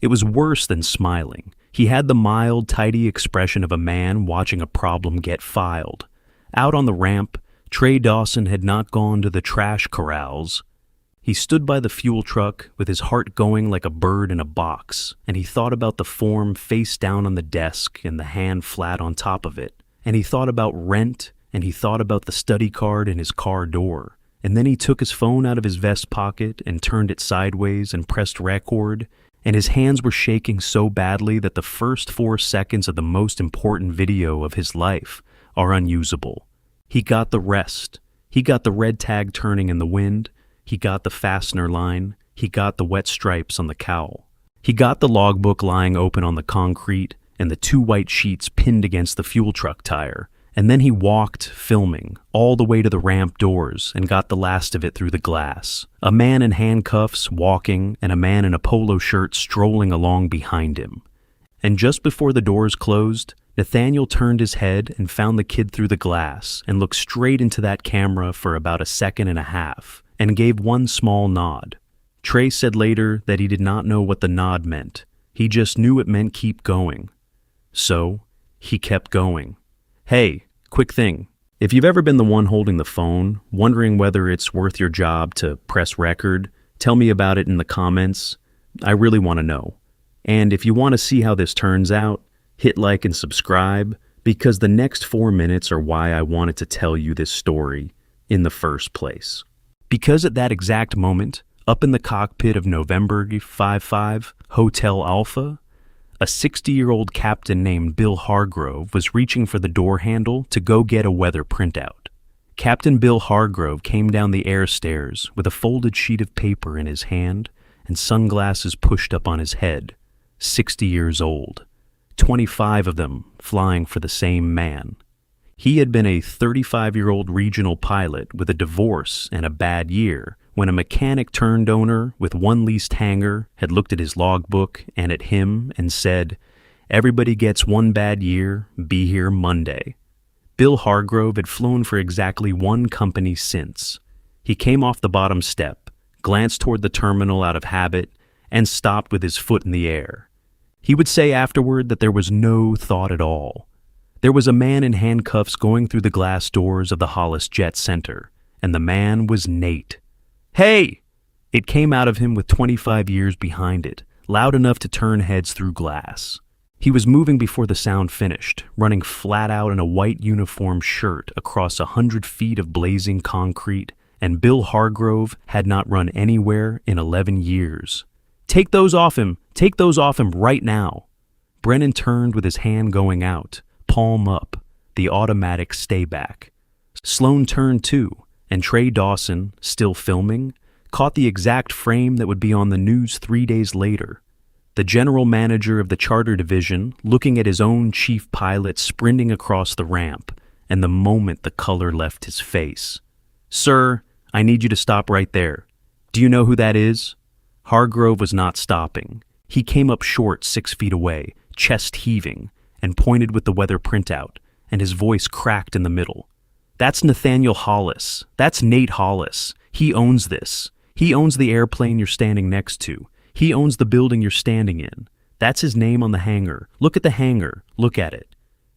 Speaker 1: It was worse than smiling. He had the mild, tidy expression of a man watching a problem get filed. Out on the ramp, Trey Dawson had not gone to the trash corrals. He stood by the fuel truck with his heart going like a bird in a box, and he thought about the form face down on the desk and the hand flat on top of it, and he thought about rent, and he thought about the study card in his car door, and then he took his phone out of his vest pocket and turned it sideways and pressed record, and his hands were shaking so badly that the first 4 seconds of the most important video of his life are unusable. He got the rest. He got the red tag turning in the wind. He got the fastener line. He got the wet stripes on the cowl. He got the logbook lying open on the concrete and the 2 white sheets pinned against the fuel truck tire. And then he walked, filming, all the way to the ramp doors and got the last of it through the glass. A man in handcuffs walking and a man in a polo shirt strolling along behind him. And just before the doors closed, Nathaniel turned his head and found the kid through the glass and looked straight into that camera for about a second and a half and gave one small nod. Trey said later that he did not know what the nod meant. He just knew it meant keep going. So, he kept going. Hey, quick thing. If you've ever been the one holding the phone, wondering whether it's worth your job to press record, tell me about it in the comments. I really want to know. And if you want to see how this turns out, hit like and subscribe, because the next 4 minutes are why I wanted to tell you this story in the first place. Because at that exact moment, up in the cockpit of November 55, Hotel Alpha, a 60-year-old captain named Bill Hargrove was reaching for the door handle to go get a weather printout. Captain Bill Hargrove came down the air stairs with a folded sheet of paper in his hand and sunglasses pushed up on his head, 60 years old, 25 of them flying for the same man. He had been a 35-year-old regional pilot with a divorce and a bad year when a mechanic-turned-owner with one leased hangar had looked at his logbook and at him and said, "Everybody gets one bad year, be here Monday." Bill Hargrove had flown for exactly one company since. He came off the bottom step, glanced toward the terminal out of habit, and stopped with his foot in the air. He would say afterward that there was no thought at all. There was a man in handcuffs going through the glass doors of the Hollis Jet Center, and the man was Nate. "Hey!" It came out of him with 25 years behind it, loud enough to turn heads through glass. He was moving before the sound finished, running flat out in a white uniform shirt across 100 feet of blazing concrete, and Bill Hargrove had not run anywhere in 11 years. "Take those off him! Take those off him right now!" Brennan turned with his hand going out, palm up, the automatic stay back. Sloan turned too, and Trey Dawson, still filming, caught the exact frame that would be on the news 3 days later. The general manager of the charter division looking at his own chief pilot sprinting across the ramp, and the moment the color left his face. "Sir, I need you to stop right there. Do you know who that is?" Hargrove was not stopping. He came up short 6 feet away, chest heaving, and pointed with the weather printout, and his voice cracked in the middle. "That's Nathaniel Hollis. That's Nate Hollis. He owns this. He owns the airplane you're standing next to. He owns the building you're standing in. That's his name on the hangar. Look at the hangar. Look at it."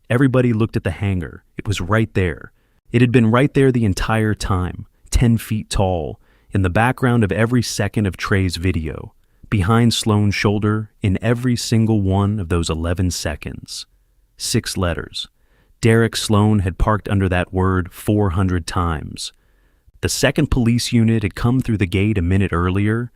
Speaker 1: Everybody looked at the hangar. It was right there. It had been right there the entire time, 10 feet tall, in the background of every second of Trey's video, behind Sloan's shoulder in every single one of those 11 seconds. 6 letters. Derek Sloan had parked under that word 400 times. The 2nd Police Unit had come through the gate a minute earlier,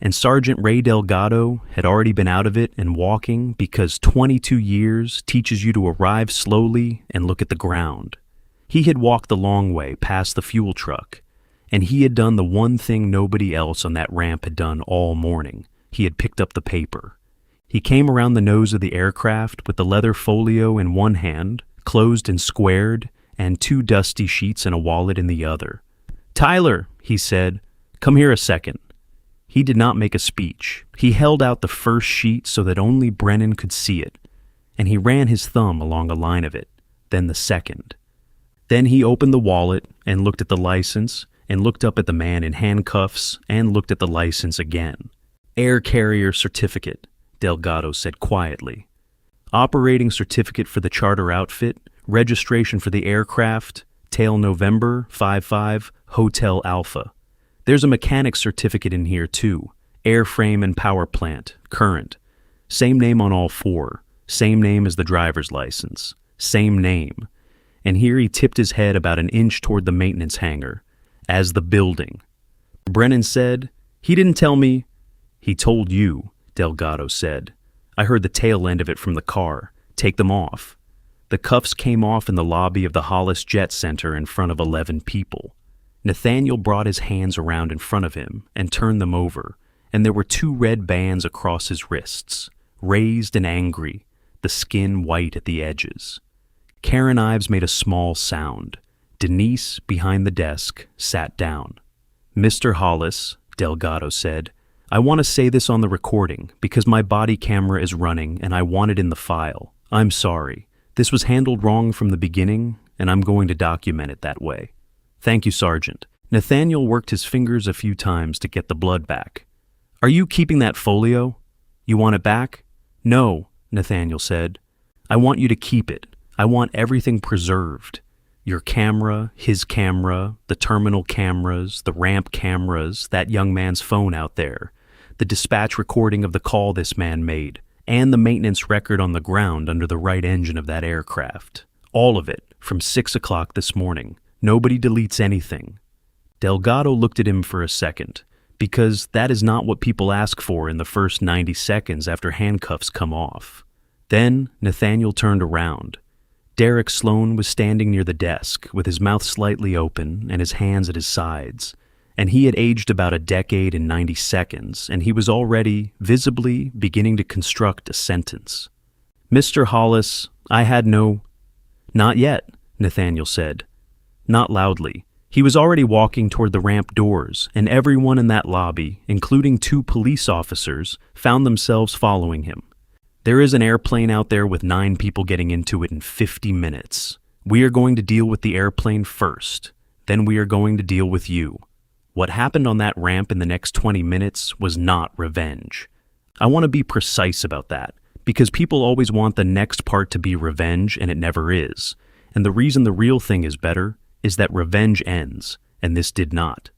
Speaker 1: and Sergeant Ray Delgado had already been out of it and walking because 22 years teaches you to arrive slowly and look at the ground. He had walked the long way past the fuel truck, and he had done the one thing nobody else on that ramp had done all morning. He had picked up the paper. He came around the nose of the aircraft with the leather folio in one hand, closed and squared, and 2 dusty sheets and a wallet in the other. "Tyler," he said, "come here a second." He did not make a speech. He held out the first sheet so that only Brennan could see it, and he ran his thumb along a line of it, then the second. Then he opened the wallet and looked at the license, and looked up at the man in handcuffs, and looked at the license again. "Air carrier certificate," Delgado said quietly. "Operating certificate for the charter outfit, registration for the aircraft, tail November 55, Hotel Alpha. There's a mechanic certificate in here too, airframe and power plant, current. Same name on all 4, same name as the driver's license, same name." And here he tipped his head about an inch toward the maintenance hangar, as the building. Brennan said, "He didn't tell me." "He told you," Delgado said. "I heard the tail end of it from the car. Take them off." The cuffs came off in the lobby of the Hollis Jet Center in front of 11 people. Nathaniel brought his hands around in front of him and turned them over, and there were 2 red bands across his wrists, raised and angry, the skin white at the edges. Karen Ives made a small sound. Denise, behind the desk, sat down. "Mr. Hollis," Delgado said, "I want to say this on the recording because my body camera is running and I want it in the file. I'm sorry. This was handled wrong from the beginning, and I'm going to document it that way. Thank you, Sergeant. Nathaniel worked his fingers a few times to get the blood back. Are you keeping that folio? You want it back? No, Nathaniel said. I want you to keep it. I want everything preserved. Your camera, his camera, the terminal cameras, the ramp cameras, that young man's phone out there, the dispatch recording of the call this man made, and the maintenance record on the ground under the right engine of that aircraft. All of it, from 6 o'clock this morning. Nobody deletes anything. Delgado looked at him for a second, because that is not what people ask for in the first 90 seconds after handcuffs come off. Then Nathaniel turned around. Derek Sloan was standing near the desk, with his mouth slightly open and his hands at his sides, and he had aged about a decade in 90 seconds, and he was already, visibly, beginning to construct a sentence. Mr. Hollis, I had no— Not yet, Nathaniel said. Not loudly. He was already walking toward the ramp doors, and everyone in that lobby, including 2 police officers, found themselves following him. There is an airplane out there with 9 people getting into it in 50 minutes. We are going to deal with the airplane first. Then we are going to deal with you. What happened on that ramp in the next 20 minutes was not revenge. I want to be precise about that, because people always want the next part to be revenge, and it never is. And the reason the real thing is better is that revenge ends, and this did not.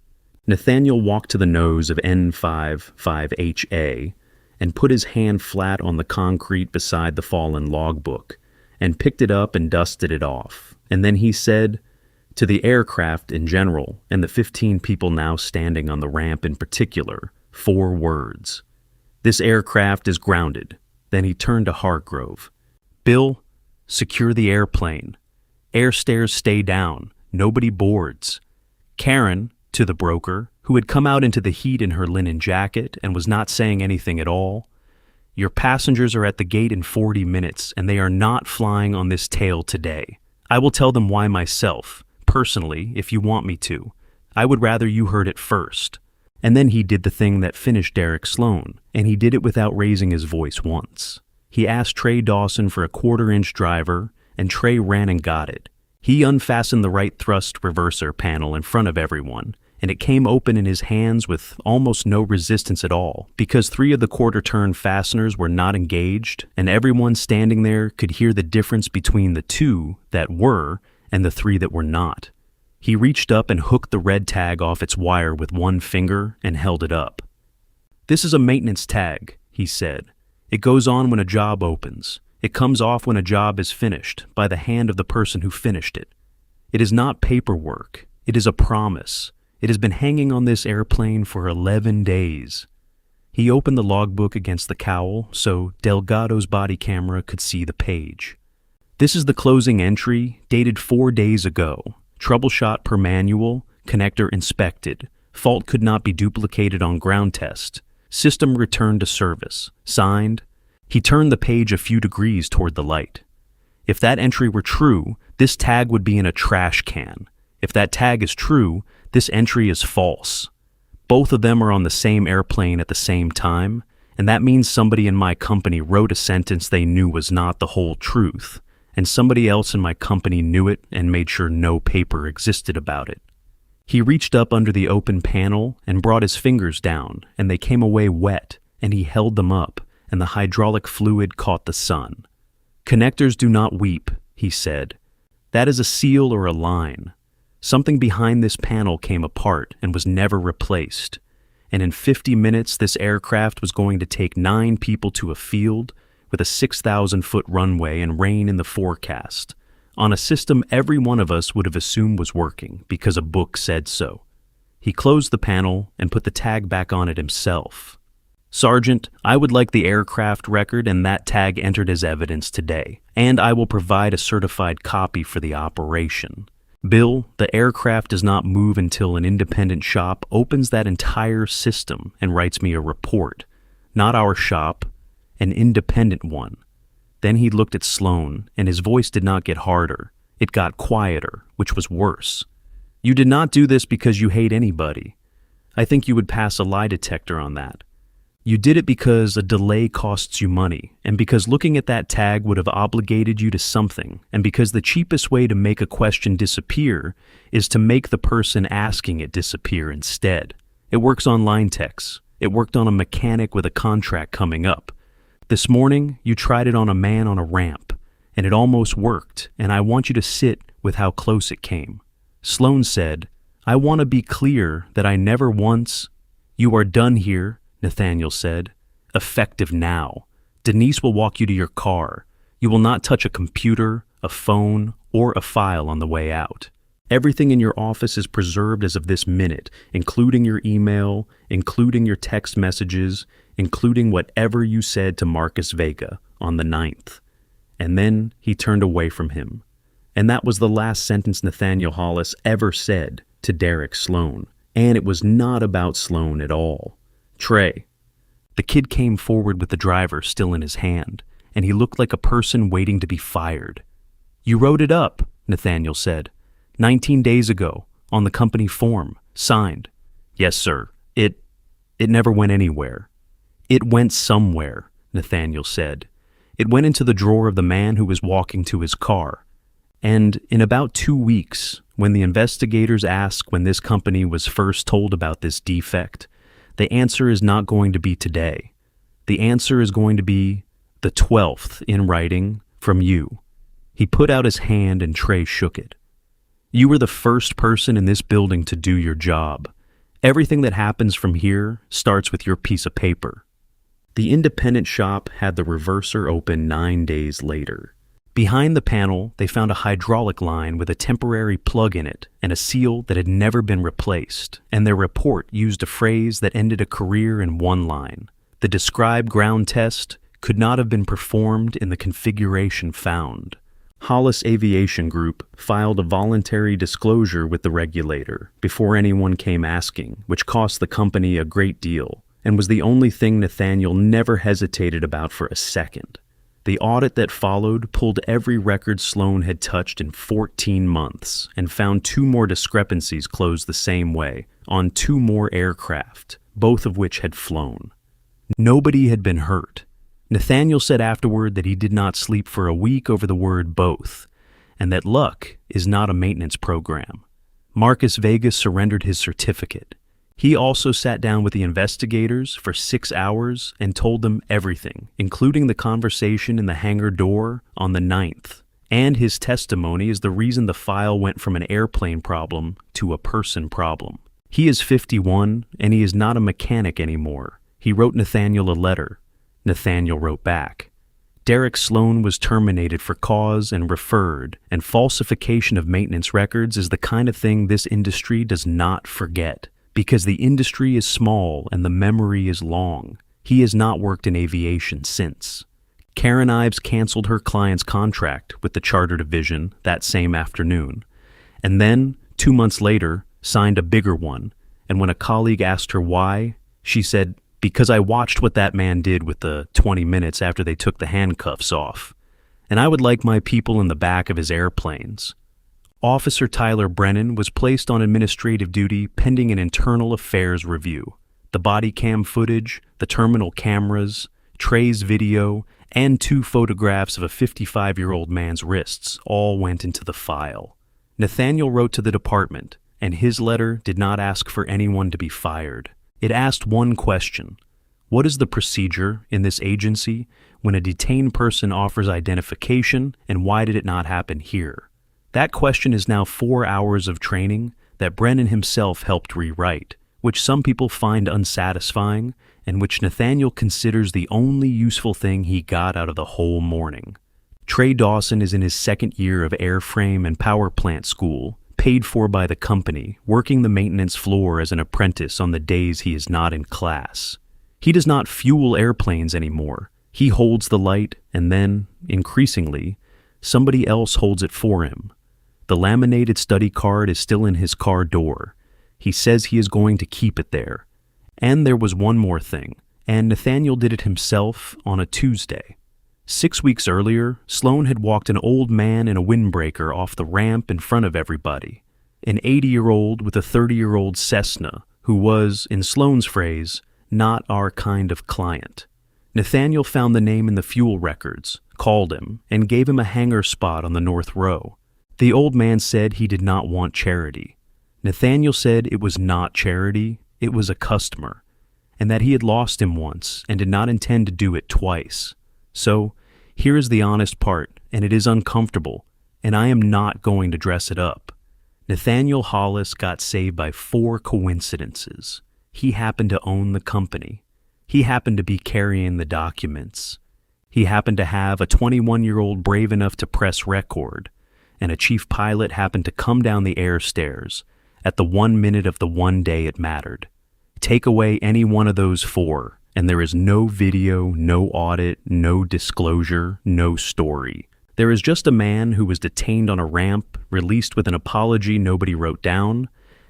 Speaker 1: Nathaniel walked to the nose of N55HA and put his hand flat on the concrete beside the fallen logbook, and picked it up and dusted it off. And then he said, to the aircraft in general, and the 15 people now standing on the ramp in particular, 4 words. This aircraft is grounded. Then he turned to Hargrove. Bill, secure the airplane. Air stairs stay down. Nobody boards. Karen, to the broker, who had come out into the heat in her linen jacket and was not saying anything at all. Your passengers are at the gate in 40 minutes, and they are not flying on this tail today. I will tell them why myself, personally, if you want me to. I would rather you heard it first. And then he did the thing that finished Derek Sloan, and he did it without raising his voice once. He asked Trey Dawson for a 1/4-inch driver, and Trey ran and got it. He unfastened the right thrust reverser panel in front of everyone, and it came open in his hands with almost no resistance at all, because 3 of the 1/4-turn fasteners were not engaged, and everyone standing there could hear the difference between the 2 that were and the 3 that were not. He reached up and hooked the red tag off its wire with 1 finger and held it up. This is a maintenance tag, he said. It goes on when a job opens. It comes off when a job is finished, by the hand of the person who finished it. It is not paperwork. It is a promise. It has been hanging on this airplane for 11 days. He opened the logbook against the cowl so Delgado's body camera could see the page. This is the closing entry, dated 4 days ago. Troubleshot per manual, connector inspected. Fault could not be duplicated on ground test. System returned to service. Signed. He turned the page a few degrees toward the light. If that entry were true, this tag would be in a trash can. If that tag is true, this entry is false. Both of them are on the same airplane at the same time, and that means somebody in my company wrote a sentence they knew was not the whole truth, and somebody else in my company knew it and made sure no paper existed about it. He reached up under the open panel and brought his fingers down, and they came away wet, and he held them up, and the hydraulic fluid caught the sun. Connectors do not weep, he said. That is a seal or a line. Something behind this panel came apart and was never replaced, and in 50 minutes this aircraft was going to take 9 people to a field with a 6,000-foot runway and rain in the forecast, on a system every one of us would have assumed was working because a book said so. He closed the panel and put the tag back on it himself. Sergeant, I would like the aircraft record and that tag entered as evidence today, and I will provide a certified copy for the operation. Bill, the aircraft does not move until an independent shop opens that entire system and writes me a report. Not our shop, an independent one. Then he looked at Sloan, and his voice did not get harder. It got quieter, which was worse. You did not do this because you hate anybody. I think you would pass a lie detector on that. You did it because a delay costs you money, and because looking at that tag would have obligated you to something, and because the cheapest way to make a question disappear is to make the person asking it disappear instead. It works on line techs. It worked on a mechanic with a contract coming up. This morning, you tried it on a man on a ramp, and it almost worked, and I want you to sit with how close it came. Sloan said, "I want to be clear that I never once—" "You are done here," Nathaniel said. "Effective now. Denise will walk you to your car. You will not touch a computer, a phone, or a file on the way out. Everything in your office is preserved as of this minute, including your email, including your text messages, including whatever you said to Marcus Vega on the 9th. And then he turned away from him. And that was the last sentence Nathaniel Hollis ever said to Derek Sloan. And it was not about Sloan at all. "Trey." The kid came forward with the driver still in his hand, and he looked like a person waiting to be fired. "You wrote it up," Nathaniel said. 19 days ago, on the company form, signed." "Yes, sir. It never went anywhere." "It went somewhere," Nathaniel said. "It went into the drawer of the man who was walking to his car. And in about 2 weeks, when the investigators ask when this company was first told about this defect, the answer is not going to be today. The answer is going to be the 12th in writing from you." He put out his hand and Trey shook it. "You were the first person in this building to do your job. Everything that happens from here starts with your piece of paper." The independent shop had the reverser open 9 days later. Behind the panel, they found a hydraulic line with a temporary plug in it and a seal that had never been replaced, and their report used a phrase that ended a career in one line. The described ground test could not have been performed in the configuration found. Hollis Aviation Group filed a voluntary disclosure with the regulator before anyone came asking, which cost the company a great deal, and was the only thing Nathaniel never hesitated about for a second. The audit that followed pulled every record Sloan had touched in 14 months and found 2 more discrepancies closed the same way on 2 more aircraft, both of which had flown. Nobody had been hurt. Nathaniel said afterward that he did not sleep for a week over the word both, and that luck is not a maintenance program. Marcus Vega surrendered his certificate. He also sat down with the investigators for 6 hours and told them everything, including the conversation in the hangar door on the 9th. And his testimony is the reason the file went from an airplane problem to a person problem. He is 51, and he is not a mechanic anymore. He wrote Nathaniel a letter. Nathaniel wrote back. Derek Sloan was terminated for cause and referred, and falsification of maintenance records is the kind of thing this industry does not forget, because the industry is small and the memory is long. He has not worked in aviation since. Karen Ives canceled her client's contract with the charter division that same afternoon, and then, 2 months later, signed a bigger one, and when a colleague asked her why, she said, "Because I watched what that man did with the 20 minutes after they took the handcuffs off, and I would like my people in the back of his airplanes." Officer Tyler Brennan was placed on administrative duty pending an internal affairs review. The body cam footage, the terminal cameras, Trey's video, and 2 photographs of a 55-year-old man's wrists all went into the file. Nathaniel wrote to the department, and his letter did not ask for anyone to be fired. It asked one question: what is the procedure in this agency when a detained person offers identification, and why did it not happen here? That question is now 4 hours of training that Brennan himself helped rewrite, which some people find unsatisfying, and which Nathaniel considers the only useful thing he got out of the whole morning. Trey Dawson is in his 2nd year of airframe and power plant school, paid for by the company, working the maintenance floor as an apprentice on the days he is not in class. He does not fuel airplanes anymore. He holds the light, and then, increasingly, somebody else holds it for him. The laminated study card is still in his car door. He says he is going to keep it there. And there was one more thing, and Nathaniel did it himself on a Tuesday. 6 weeks earlier, Sloan had walked an old man in a windbreaker off the ramp in front of everybody. An 80-year-old with a 30-year-old Cessna, who was, in Sloan's phrase, not our kind of client. Nathaniel found the name in the fuel records, called him, and gave him a hangar spot on the north row. The old man said he did not want charity. Nathaniel said it was not charity, it was a customer, and that he had lost him once and did not intend to do it twice. So, here is the honest part, and it is uncomfortable, and I am not going to dress it up. Nathaniel Hollis got saved by 4 coincidences. He happened to own the company. He happened to be carrying the documents. He happened to have a 21-year-old brave enough to press record, and a chief pilot happened to come down the air stairs at the 1 minute of the one day it mattered. Take away any one of those 4, and there is no video, no audit, no disclosure, no story. There is just a man who was detained on a ramp, released with an apology nobody wrote down,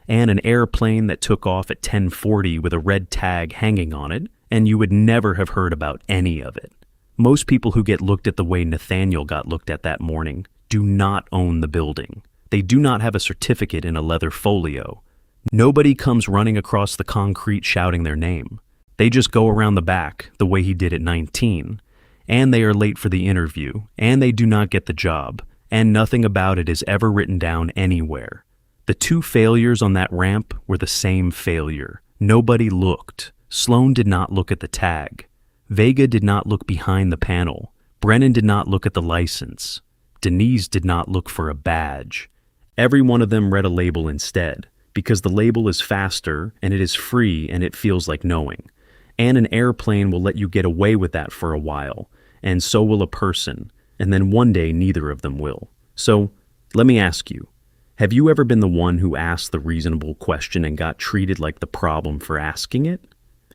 Speaker 1: and an airplane that took off at 10:40 with a red tag hanging on it, and you would never have heard about any of it. Most people who get looked at the way Nathaniel got looked at that morning do not own the building. They do not have a certificate in a leather folio. Nobody comes running across the concrete shouting their name. They just go around the back, the way he did at 19, and they are late for the interview, and they do not get the job, and nothing about it is ever written down anywhere. The 2 failures on that ramp were the same failure. Nobody looked. Sloan did not look at the tag. Vega did not look behind the panel. Brennan did not look at the license. Denise did not look for a badge. Every one of them read a label instead, because the label is faster, and it is free, and it feels like knowing. And an airplane will let you get away with that for a while, and so will a person, and then one day neither of them will. So, let me ask you, have you ever been the one who asked the reasonable question and got treated like the problem for asking it?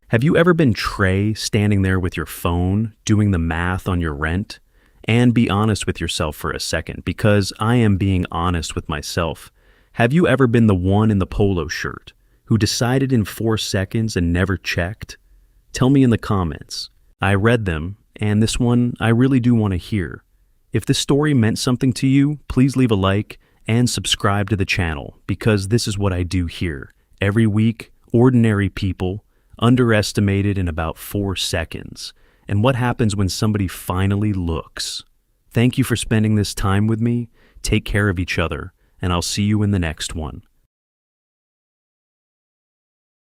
Speaker 1: Have you ever been Trey standing there with your phone, doing the math on your rent? And be honest with yourself for a second, because I am being honest with myself. Have you ever been the one in the polo shirt who decided in 4 seconds and never checked? Tell me in the comments. I read them, and this one I really do want to hear. If this story meant something to you, please leave a like and subscribe to the channel, because this is what I do here. Every week, ordinary people, underestimated in about 4 seconds, and what happens when somebody finally looks. Thank you for spending this time with me. Take care of each other, and I'll see you in the next one.